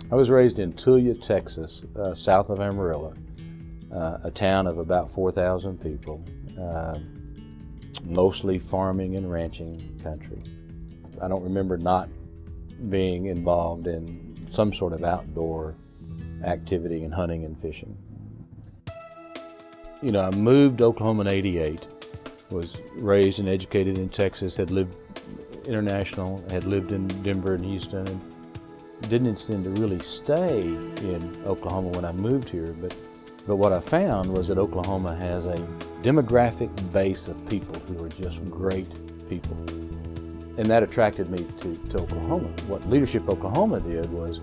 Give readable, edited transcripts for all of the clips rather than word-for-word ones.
I was raised in Tulsa, Texas, south of Amarillo, a town of about 4,000 people, mostly farming and ranching country. I don't remember not being involved in some sort of outdoor activity and hunting and fishing. You know, I moved to Oklahoma in '88, was raised and educated in Texas, had lived international, had lived in Denver and Houston, and didn't intend to really stay in Oklahoma when I moved here, but what I found was that Oklahoma has a demographic base of people who are just great people. And that attracted me to Oklahoma. What Leadership Oklahoma did was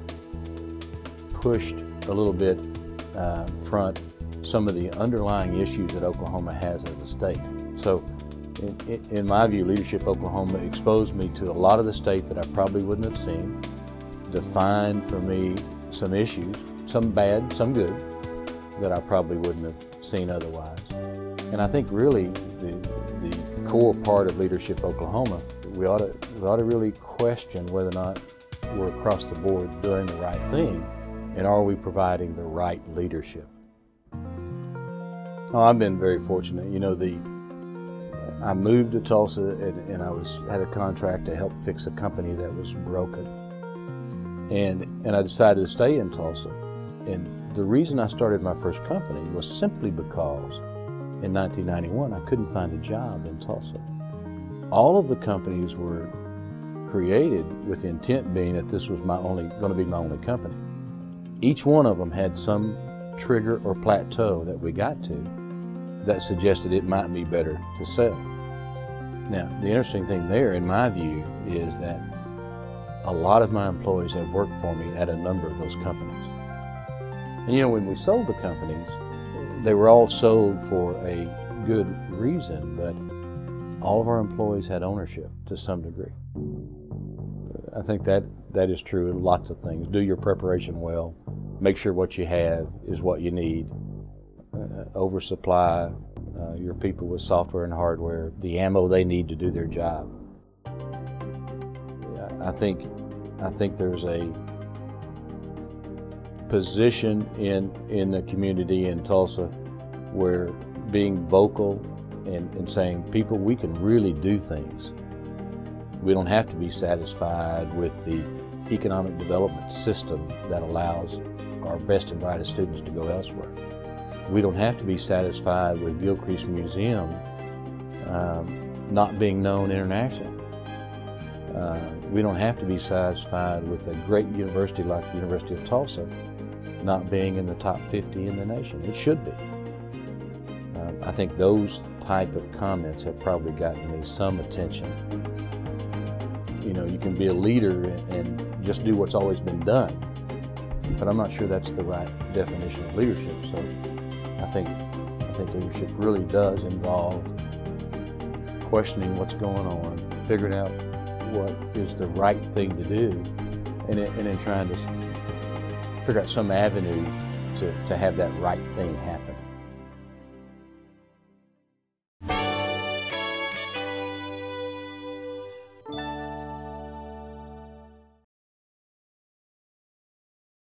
pushed a little bit front some of the underlying issues that Oklahoma has as a state. So in my view, Leadership Oklahoma exposed me to a lot of the state that I probably wouldn't have seen, defined for me some issues, some bad, some good, that I probably wouldn't have seen otherwise. And I think really the core part of Leadership Oklahoma, we ought to really question whether or not we're across the board doing the right thing, and are we providing the right leadership. Oh, I've been very fortunate. You know, I moved to Tulsa and I had a contract to help fix a company that was broken. And I decided to stay in Tulsa. And the reason I started my first company was simply because in 1991 I couldn't find a job in Tulsa. All of the companies were created with the intent being that this was going to be my only company. Each one of them had some trigger or plateau that we got to that suggested it might be better to sell. Now, the interesting thing there, in my view, is that a lot of my employees have worked for me at a number of those companies. And you know, when we sold the companies, they were all sold for a good reason, but all of our employees had ownership to some degree. I think that is true in lots of things. Do your preparation well. Make sure what you have is what you need. Oversupply your people with software and hardware, the ammo they need to do their job. I think there's a position in the community in Tulsa where being vocal and saying, people, we can really do things. We don't have to be satisfied with the economic development system that allows our best and brightest students to go elsewhere. We don't have to be satisfied with Gilcrease Museum not being known internationally. We don't have to be satisfied with a great university like the University of Tulsa not being in the top 50 in the nation. It should be. I think those type of comments have probably gotten me some attention. You know, you can be a leader and just do what's always been done, but I'm not sure that's the right definition of leadership. So I think leadership really does involve questioning what's going on, figuring out what is the right thing to do, and then trying to figure out some avenue to have that right thing happen.